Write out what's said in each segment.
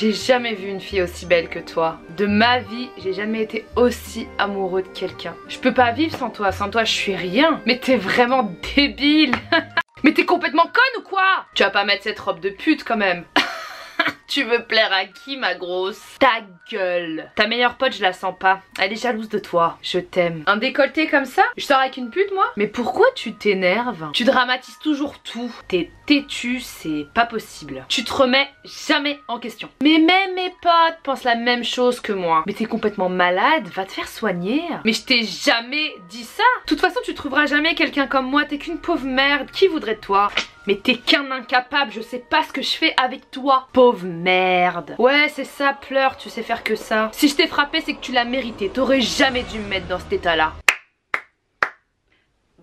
J'ai jamais vu une fille aussi belle que toi. De ma vie, j'ai jamais été aussi amoureux de quelqu'un. Je peux pas vivre sans toi je suis rien. Mais t'es vraiment débile. Mais t'es complètement conne ou quoi? Tu vas pas mettre cette robe de pute quand même. Tu veux plaire à qui, ma grosse? Ta gueule. Ta meilleure pote, je la sens pas. Elle est jalouse de toi. Je t'aime. Un décolleté comme ça? Je sors avec une pute, moi? Mais pourquoi tu t'énerves? Tu dramatises toujours tout. T'es têtu, c'est pas possible. Tu te remets jamais en question. Mais même mes potes pensent la même chose que moi. Mais t'es complètement malade, va te faire soigner. Mais je t'ai jamais dit ça. De toute façon, tu trouveras jamais quelqu'un comme moi. T'es qu'une pauvre merde. Qui voudrait de toi? Mais t'es qu'un incapable, je sais pas ce que je fais avec toi. Pauvre merde. Ouais, c'est ça, pleure, tu sais faire que ça. Si je t'ai frappé, c'est que tu l'as mérité. T'aurais jamais dû me mettre dans cet état-là.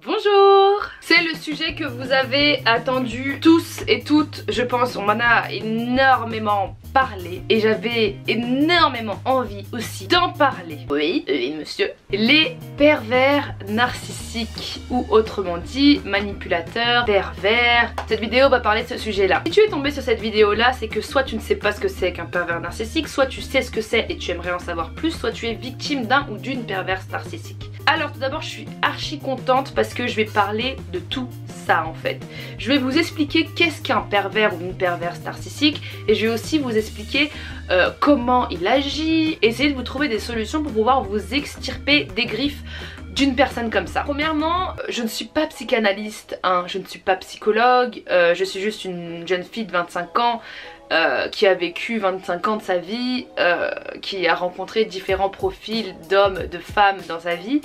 Bonjour! C'est le sujet que vous avez attendu tous et toutes, je pense. On m'en a énormément parlé et j'avais énormément envie aussi d'en parler. Oui, monsieur. Les pervers narcissiques, ou autrement dit manipulateurs, pervers. Cette vidéo va parler de ce sujet-là. Si tu es tombé sur cette vidéo-là, c'est que soit tu ne sais pas ce que c'est qu'un pervers narcissique, soit tu sais ce que c'est et tu aimerais en savoir plus, soit tu es victime d'un ou d'une perverse narcissique. Alors tout d'abord, je suis archi contente parce que je vais parler de tout ça en fait. Je vais vous expliquer qu'est-ce qu'un pervers ou une perverse narcissique et je vais aussi vous expliquer comment il agit, essayer de vous trouver des solutions pour pouvoir vous extirper des griffes d'une personne comme ça. Premièrement, je ne suis pas psychanalyste, hein, je ne suis pas psychologue, je suis juste une jeune fille de 25 ans qui a vécu 25 ans de sa vie, qui a rencontré différents profils d'hommes, de femmes dans sa vie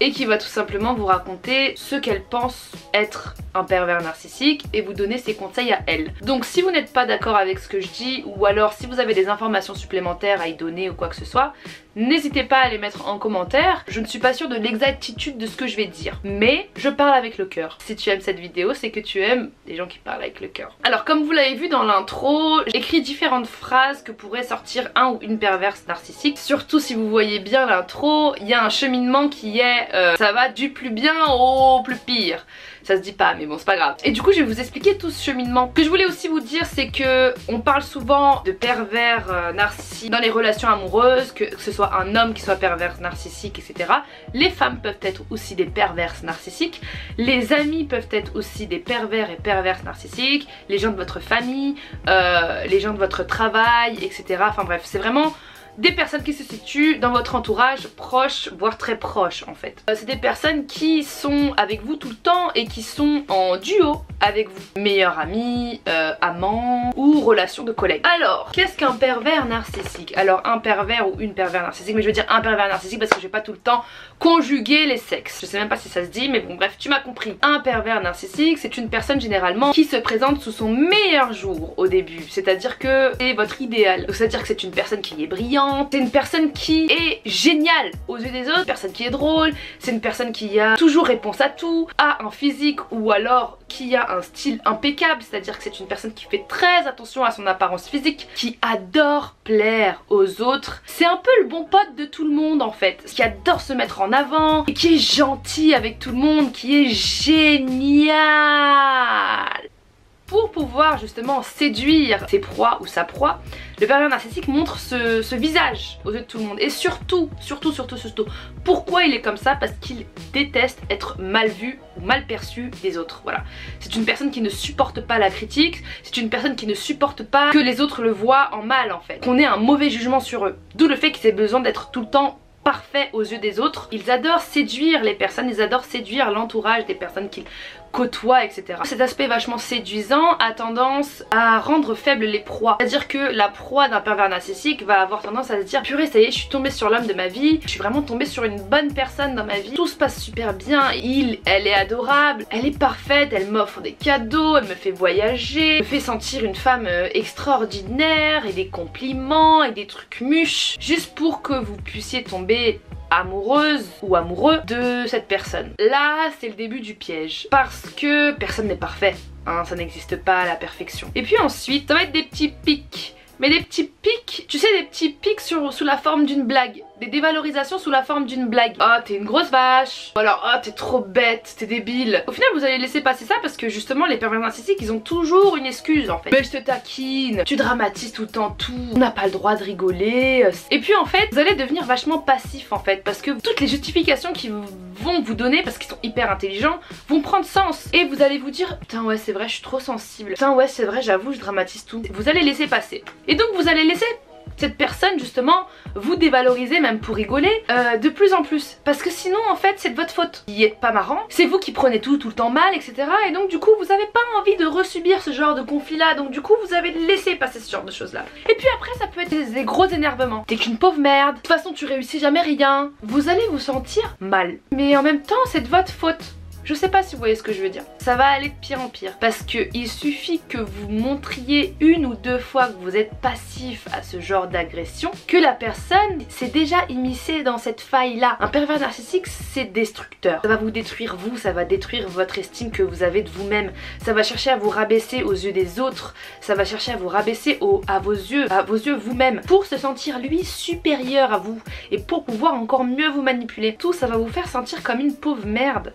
et qui va tout simplement vous raconter ce qu'elle pense être un pervers narcissique et vous donner ses conseils à elle. Donc si vous n'êtes pas d'accord avec ce que je dis ou alors si vous avez des informations supplémentaires à y donner ou quoi que ce soit, n'hésitez pas à les mettre en commentaire. Je ne suis pas sûre de l'exactitude de ce que je vais dire, mais je parle avec le cœur. Si tu aimes cette vidéo, c'est que tu aimes les gens qui parlent avec le cœur. Alors comme vous l'avez vu dans l'intro, j'écris différentes phrases que pourrait sortir un ou une perverse narcissique. Surtout si vous voyez bien l'intro, il y a un cheminement qui est ça va du plus bien au plus pire. Ça se dit pas mais bon c'est pas grave. Et du coup je vais vous expliquer tout ce cheminement. Ce que je voulais aussi vous dire c'est que on parle souvent de pervers narcissiques dans les relations amoureuses, que ce soit un homme qui soit pervers narcissique etc. Les femmes peuvent être aussi des perverses narcissiques. Les amis peuvent être aussi des pervers et perverses narcissiques. Les gens de votre famille, les gens de votre travail etc. Enfin bref c'est vraiment des personnes qui se situent dans votre entourage proche, voire très proche en fait. C'est des personnes qui sont avec vous tout le temps et qui sont en duo avec vous. Meilleurs amis, amants ou relations de collègues. Alors, qu'est-ce qu'un pervers narcissique? Alors un pervers ou une pervers narcissique, mais je veux dire un pervers narcissique parce que je vais pas tout le temps conjuguer les sexes. Je sais même pas si ça se dit mais bon bref tu m'as compris. Un pervers narcissique c'est une personne généralement qui se présente sous son meilleur jour au début. C'est-à-dire que c'est votre idéal. C'est-à-dire que c'est une personne qui est brillante. C'est une personne qui est géniale aux yeux des autres, une personne qui est drôle, c'est une personne qui a toujours réponse à tout, a un physique ou alors qui a un style impeccable, c'est-à-dire que c'est une personne qui fait très attention à son apparence physique, qui adore plaire aux autres. C'est un peu le bon pote de tout le monde en fait, qui adore se mettre en avant, et qui est gentil avec tout le monde, qui est génial. Pour pouvoir justement séduire ses proies ou sa proie, le pervers narcissique montre ce visage aux yeux de tout le monde. Et surtout, pourquoi il est comme ça? Parce qu'il déteste être mal vu ou mal perçu des autres. Voilà. C'est une personne qui ne supporte pas la critique, c'est une personne qui ne supporte pas que les autres le voient en mal en fait. Qu'on ait un mauvais jugement sur eux. D'où le fait qu'ils aient besoin d'être tout le temps parfait aux yeux des autres. Ils adorent séduire les personnes, ils adorent séduire l'entourage des personnes qu'ils côtoient etc. Cet aspect vachement séduisant a tendance à rendre faibles les proies. C'est-à-dire que la proie d'un pervers narcissique va avoir tendance à se dire purée ça y est je suis tombée sur l'homme de ma vie, je suis vraiment tombée sur une bonne personne dans ma vie, tout se passe super bien, elle est adorable, elle est parfaite, elle m'offre des cadeaux, elle me fait voyager, me fait sentir une femme extraordinaire et des compliments et des trucs mûches juste pour que vous puissiez tomber amoureuse ou amoureux de cette personne. Là c'est le début du piège parce que personne n'est parfait, hein, ça n'existe pas à la perfection. Et puis ensuite ça va être des petits pics mais des petits pics, tu sais, des petits pics sous la forme d'une blague. Des dévalorisations sous la forme d'une blague. Ah, t'es une grosse vache. Ou alors, ah, t'es trop bête, t'es débile. Au final, vous allez laisser passer ça parce que justement, les pervers narcissiques, ils ont toujours une excuse en fait. Mais je te taquine, tu dramatises tout le temps tout, on n'a pas le droit de rigoler. Et puis en fait, vous allez devenir vachement passif en fait, parce que toutes les justifications qu'ils vont vous donner, parce qu'ils sont hyper intelligents, vont prendre sens. Et vous allez vous dire, putain ouais c'est vrai, je suis trop sensible. Putain ouais c'est vrai, j'avoue, je dramatise tout. Vous allez laisser passer. Et donc vous allez laisser cette personne justement vous dévaloriser, même pour rigoler, de plus en plus, parce que sinon en fait c'est de votre faute. Vous n'êtes pas marrant, c'est vous qui prenez tout le temps mal, etc. Et donc du coup vous n'avez pas envie de resubir ce genre de conflit là, donc du coup vous avez laissé passer ce genre de choses là. Et puis après ça peut être des gros énervements. T'es qu'une pauvre merde, de toute façon tu réussis jamais rien. Vous allez vous sentir mal, mais en même temps c'est de votre faute. Je sais pas si vous voyez ce que je veux dire. Ça va aller de pire en pire. Parce qu'il suffit que vous montriez une ou deux fois que vous êtes passif à ce genre d'agression, que la personne s'est déjà immiscée dans cette faille-là. Un pervers narcissique, c'est destructeur. Ça va vous détruire vous, ça va détruire votre estime que vous avez de vous-même. Ça va chercher à vous rabaisser aux yeux des autres. Ça va chercher à vous rabaisser à vos yeux vous-même. Pour se sentir lui supérieur à vous. Et pour pouvoir encore mieux vous manipuler. Tout ça va vous faire sentir comme une pauvre merde,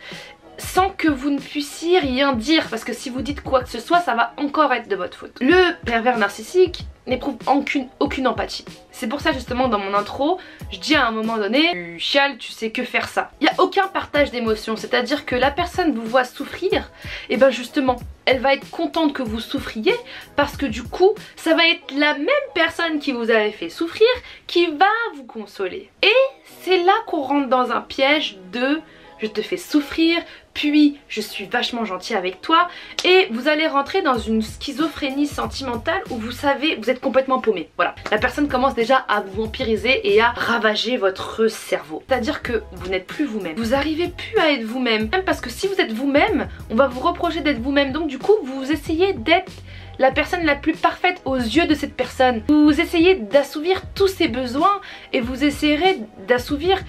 sans que vous ne puissiez rien dire, parce que si vous dites quoi que ce soit, ça va encore être de votre faute. Le pervers narcissique n'éprouve aucune empathie. C'est pour ça justement dans mon intro, je dis à un moment donné, tu chiales, tu sais que faire ça. Il n'y a aucun partage d'émotions, c'est-à-dire que la personne vous voit souffrir, et ben justement, elle va être contente que vous souffriez, parce que du coup, ça va être la même personne qui vous avait fait souffrir, qui va vous consoler. Et c'est là qu'on rentre dans un piège de je te fais souffrir, puis je suis vachement gentil avec toi, et vous allez rentrer dans une schizophrénie sentimentale où vous savez, vous êtes complètement paumé. Voilà, la personne commence déjà à vous vampiriser et à ravager votre cerveau. C'est-à-dire que vous n'êtes plus vous-même. Vous arrivez plus à être vous-même. Même parce que si vous êtes vous-même, on va vous reprocher d'être vous-même. Donc du coup, vous essayez d'être la personne la plus parfaite aux yeux de cette personne. Vous essayez d'assouvir tous ses besoins et vous essayerez d'assouvir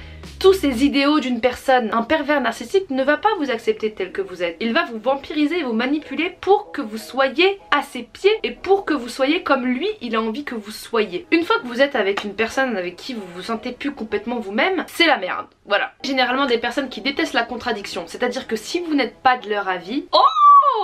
tous ces idéaux d'une personne. Un pervers narcissique ne va pas vous accepter tel que vous êtes. Il va vous vampiriser et vous manipuler pour que vous soyez à ses pieds et pour que vous soyez comme lui, il a envie que vous soyez. Une fois que vous êtes avec une personne avec qui vous vous sentez plus complètement vous-même, c'est la merde. Voilà. Généralement des personnes qui détestent la contradiction, c'est-à-dire que si vous n'êtes pas de leur avis,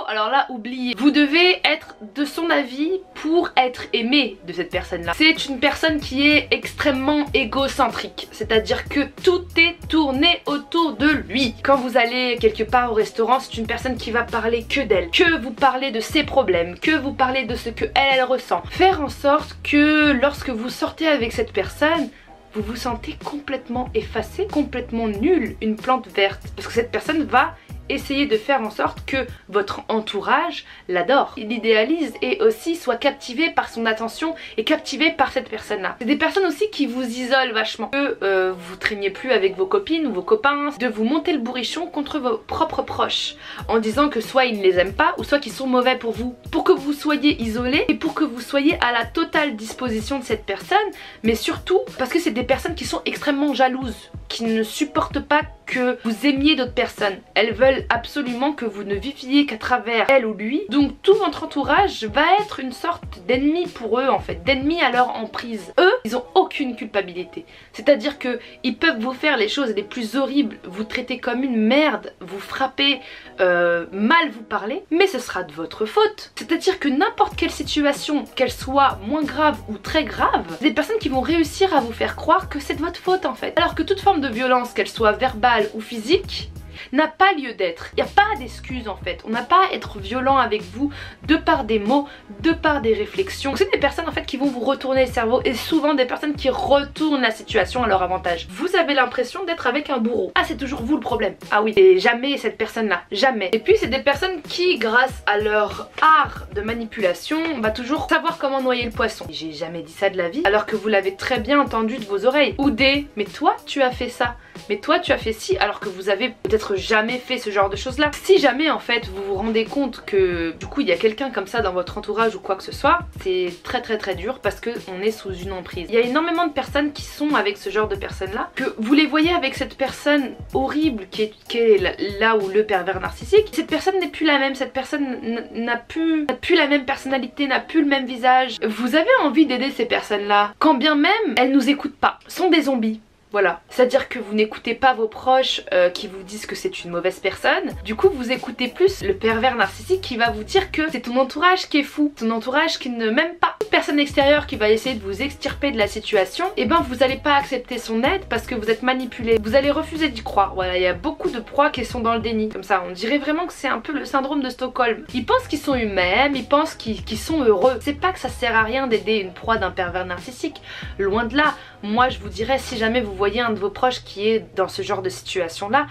alors là, oubliez. Vous devez être de son avis pour être aimé de cette personne-là. C'est une personne qui est extrêmement égocentrique. C'est-à-dire que tout est tourné autour de lui. Quand vous allez quelque part au restaurant, c'est une personne qui va parler que d'elle. Que vous parlez de ses problèmes, que vous parlez de ce que elle ressent. Faire en sorte que lorsque vous sortez avec cette personne, vous vous sentez complètement effacé, complètement nul, une plante verte. Parce que cette personne va essayer de faire en sorte que votre entourage l'adore, il l'idéalise et aussi soit captivé par son attention et captivé par cette personne-là. C'est des personnes aussi qui vous isolent vachement. Que vous traîniez plus avec vos copines ou vos copains, de vous monter le bourrichon contre vos propres proches en disant que soit ils ne les aiment pas ou soit qu'ils sont mauvais pour vous. Pour que vous soyez isolé et pour que vous soyez à la totale disposition de cette personne, mais surtout parce que c'est des personnes qui sont extrêmement jalouses, qui ne supportent pas que vous aimiez d'autres personnes. Elles veulent absolument que vous ne viviez qu'à travers elle ou lui. Donc tout votre entourage va être une sorte d'ennemi pour eux en fait, d'ennemi à leur emprise. Eux, ils ont aucune culpabilité. C'est-à-dire que ils peuvent vous faire les choses les plus horribles, vous traiter comme une merde, vous frapper, mal vous parler, mais ce sera de votre faute. C'est-à-dire que n'importe quelle situation, qu'elle soit moins grave ou très grave, des personnes qui vont réussir à vous faire croire que c'est de votre faute en fait. Alors que toute forme de violence, qu'elle soit verbale ou physique, n'a pas lieu d'être. Il n'y a pas d'excuse en fait. On n'a pas à être violent avec vous de par des mots, de par des réflexions. C'est des personnes en fait qui vont vous retourner le cerveau et souvent des personnes qui retournent la situation à leur avantage. Vous avez l'impression d'être avec un bourreau. Ah, c'est toujours vous le problème. Ah oui, et jamais cette personne-là. Jamais. Et puis c'est des personnes qui, grâce à leur art de manipulation, va toujours savoir comment noyer le poisson. J'ai jamais dit ça de la vie, alors que vous l'avez très bien entendu de vos oreilles. Ou des, mais toi tu as fait ça. Mais toi tu as fait ci, alors que vous avez peut-être peut-être jamais fait ce genre de choses là. Si jamais en fait vous vous rendez compte que du coup il y a quelqu'un comme ça dans votre entourage ou quoi que ce soit, c'est très dur parce que on est sous une emprise. Il y a énormément de personnes qui sont avec ce genre de personnes là, que vous les voyez avec cette personne horrible qui est là où le pervers narcissique. Cette personne n'est plus la même, cette personne n'a plus la même personnalité, n'a plus le même visage. Vous avez envie d'aider ces personnes là, quand bien même elles nous écoutent pas, sont des zombies. Voilà, c'est-à-dire que vous n'écoutez pas vos proches qui vous disent que c'est une mauvaise personne. Du coup vous écoutez plus le pervers narcissique qui va vous dire que c'est ton entourage qui est fou, ton entourage qui ne m'aime pas. Une personne extérieure qui va essayer de vous extirper de la situation, et ben vous n'allez pas accepter son aide parce que vous êtes manipulé. Vous allez refuser d'y croire. Voilà, il y a beaucoup de proies qui sont dans le déni. Comme ça, on dirait vraiment que c'est un peu le syndrome de Stockholm. Ils pensent qu'ils sont eux-mêmes, ils pensent qu'ils sont heureux. C'est pas que ça sert à rien d'aider une proie d'un pervers narcissique. Loin de là. Moi je vous dirais, si jamais vous voyez un de vos proches qui est dans ce genre de situation là,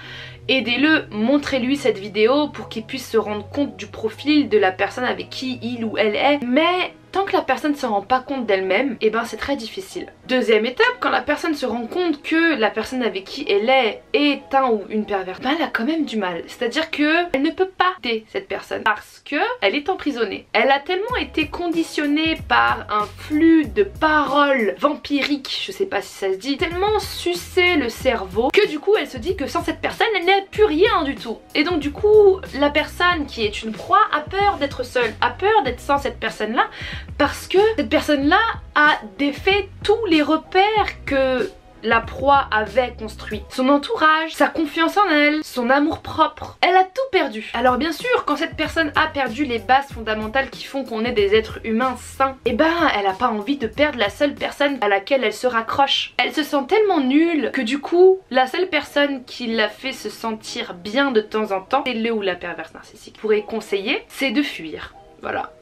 aidez-le, montrez-lui cette vidéo pour qu'il puisse se rendre compte du profil de la personne avec qui il ou elle est. Mais tant que la personne ne se rend pas compte d'elle-même, et ben c'est très difficile. Deuxième étape, quand la personne se rend compte que la personne avec qui elle est un ou une perverse, ben elle a quand même du mal. C'est-à-dire que elle ne peut pas aider cette personne parce que elle est emprisonnée. Elle a tellement été conditionnée par un flux de paroles vampiriques, je sais pas si ça se dit, tellement sucé le cerveau que du coup elle se dit que sans cette personne elle n'est plus rien du tout. Et donc du coup la personne qui est une proie a peur d'être seule, a peur d'être sans cette personne là, parce que cette personne-là a défait tous les repères que la proie avait construit. Son entourage, sa confiance en elle, son amour propre. Elle a tout perdu. Alors bien sûr, quand cette personne a perdu les bases fondamentales qui font qu'on est des êtres humains sains, et ben elle a pas envie de perdre la seule personne à laquelle elle se raccroche. Elle se sent tellement nulle que du coup, la seule personne qui l'a fait se sentir bien de temps en temps, c'est le ou la perverse narcissique. Pourrait conseiller, c'est de fuir. Voilà.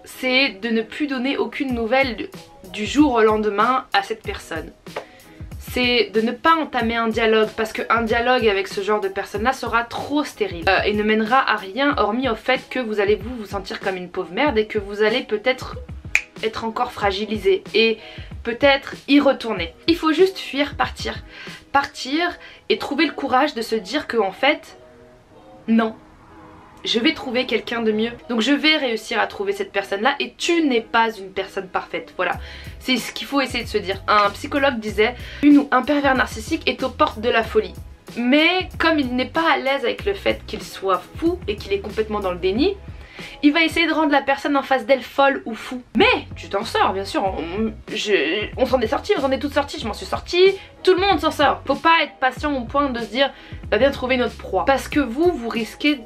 C'est de ne plus donner aucune nouvelle du jour au lendemain à cette personne. C'est de ne pas entamer un dialogue parce qu'un dialogue avec ce genre de personne là sera trop stérile et ne mènera à rien hormis au fait que vous allez vous sentir comme une pauvre merde et que vous allez peut-être être encore fragilisé et peut-être y retourner. Il faut juste fuir, partir et trouver le courage de se dire que en fait non, je vais trouver quelqu'un de mieux. Donc je vais réussir à trouver cette personne là et tu n'es pas une personne parfaite. Voilà, c'est ce qu'il faut essayer de se dire. Un psychologue disait, un pervers narcissique est aux portes de la folie. Mais comme il n'est pas à l'aise avec le fait qu'il soit fou et qu'il est complètement dans le déni, il va essayer de rendre la personne en face d'elle folle ou fou. Mais tu t'en sors, bien sûr, on s'en est sorti, on s'en est toutes sorties, je m'en suis sortie, tout le monde s'en sort. Faut pas être patient au point de se dire va bien trouver notre proie. Parce que vous risquez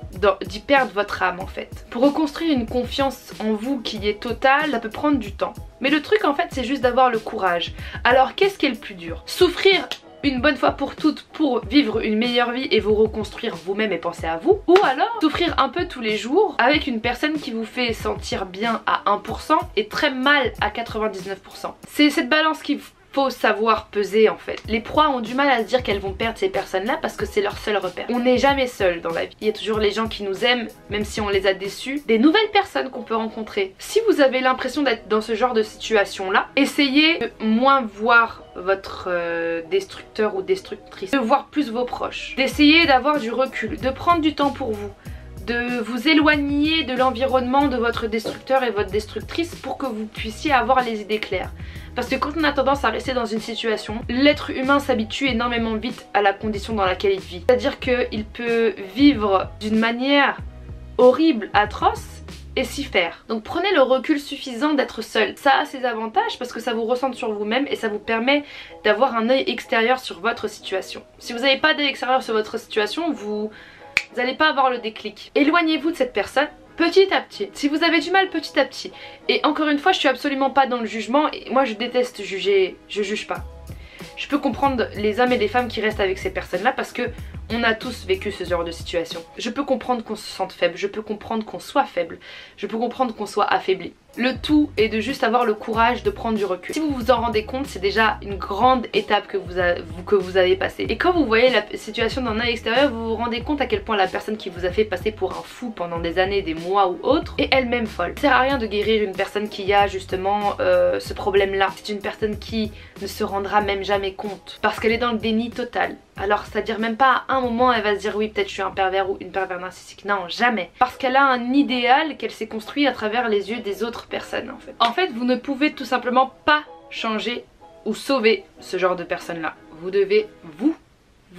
d'y perdre votre âme en fait. Pour reconstruire une confiance en vous qui est totale, ça peut prendre du temps. Mais le truc en fait c'est juste d'avoir le courage. Alors qu'est-ce qui est le plus dur? Souffrir une bonne fois pour toutes pour vivre une meilleure vie et vous reconstruire vous-même et penser à vous, ou alors souffrir un peu tous les jours avec une personne qui vous fait sentir bien à 1% et très mal à 99%. C'est cette balance qu'il faut savoir peser en fait. Les proies ont du mal à se dire qu'elles vont perdre ces personnes là parce que c'est leur seul repère. On n'est jamais seul dans la vie. Il y a toujours les gens qui nous aiment même si on les a déçus, des nouvelles personnes qu'on peut rencontrer. Si vous avez l'impression d'être dans ce genre de situation là, essayez de moins voir votre destructeur ou destructrice, de voir plus vos proches, d'essayer d'avoir du recul, de prendre du temps pour vous, de vous éloigner de l'environnement de votre destructeur et votre destructrice pour que vous puissiez avoir les idées claires. Parce que quand on a tendance à rester dans une situation, l'être humain s'habitue énormément vite à la condition dans laquelle il vit. C'est-à-dire qu'il peut vivre d'une manière horrible, atroce, et s'y faire. Donc prenez le recul suffisant d'être seul. Ça a ses avantages parce que ça vous recentre sur vous-même et ça vous permet d'avoir un œil extérieur sur votre situation. Si vous n'avez pas d'œil extérieur sur votre situation, vous n'allez pas avoir le déclic. Éloignez-vous de cette personne petit à petit. Si vous avez du mal, petit à petit. Et encore une fois, je suis absolument pas dans le jugement et moi je déteste juger, je juge pas. Je peux comprendre les hommes et les femmes qui restent avec ces personnes-là parce que on a tous vécu ce genre de situation. Je peux comprendre qu'on se sente faible, je peux comprendre qu'on soit faible, je peux comprendre qu'on soit affaibli. Le tout est de juste avoir le courage de prendre du recul. Si vous vous en rendez compte, c'est déjà une grande étape que vous avez passée. Et quand vous voyez la situation d'un œil extérieur, vous vous rendez compte à quel point la personne qui vous a fait passer pour un fou pendant des années, des mois ou autre, est elle-même folle. Ça sert à rien de guérir une personne qui a justement ce problème-là. C'est une personne qui ne se rendra même jamais compte parce qu'elle est dans le déni total. Alors c'est-à-dire même pas à un moment elle va se dire oui peut-être je suis un pervers ou une pervers narcissique, non jamais. Parce qu'elle a un idéal qu'elle s'est construit à travers les yeux des autres personnes en fait. En fait vous ne pouvez tout simplement pas changer ou sauver ce genre de personnes là. Vous devez vous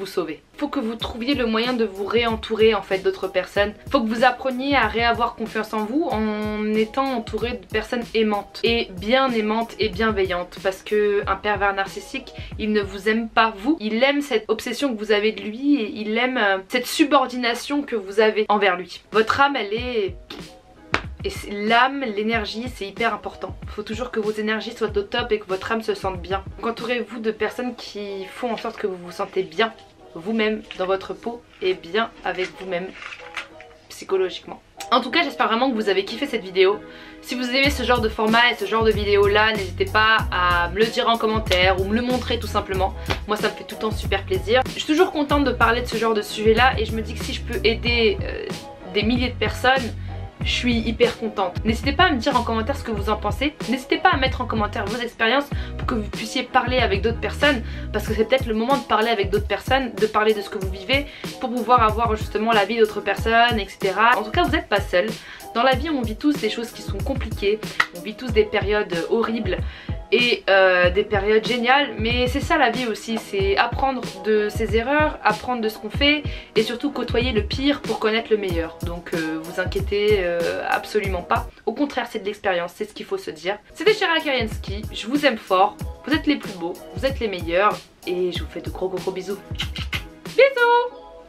sauver. Faut que vous trouviez le moyen de vous réentourer en fait d'autres personnes. Faut que vous appreniez à réavoir confiance en vous en étant entouré de personnes aimantes et bienveillantes parce que un pervers narcissique il ne vous aime pas vous, il aime cette obsession que vous avez de lui et il aime cette subordination que vous avez envers lui. Votre âme elle est... Et l'âme, l'énergie, c'est hyper important. Il faut toujours que vos énergies soient au top et que votre âme se sente bien. Donc entourez-vous de personnes qui font en sorte que vous vous sentez bien vous-même dans votre peau et bien avec vous-même psychologiquement. En tout cas j'espère vraiment que vous avez kiffé cette vidéo. Si vous aimez ce genre de format et ce genre de vidéo là, n'hésitez pas à me le dire en commentaire ou me le montrer tout simplement. Moi ça me fait tout le temps super plaisir. Je suis toujours contente de parler de ce genre de sujet là et je me dis que si je peux aider des milliers de personnes, je suis hyper contente. N'hésitez pas à me dire en commentaire ce que vous en pensez. N'hésitez pas à mettre en commentaire vos expériences pour que vous puissiez parler avec d'autres personnes. Parce que c'est peut-être le moment de parler avec d'autres personnes, de parler de ce que vous vivez pour pouvoir avoir justement la vie d'autres personnes, etc. En tout cas, vous n'êtes pas seul. Dans la vie, on vit tous des choses qui sont compliquées. On vit tous des périodes horribles et des périodes géniales, mais c'est ça la vie aussi, c'est apprendre de ses erreurs, apprendre de ce qu'on fait et surtout côtoyer le pire pour connaître le meilleur. Donc vous inquiétez absolument pas, au contraire c'est de l'expérience, c'est ce qu'il faut se dire. C'était Shera Karianski, je vous aime fort, vous êtes les plus beaux, vous êtes les meilleurs et je vous fais de gros bisous. Bisous.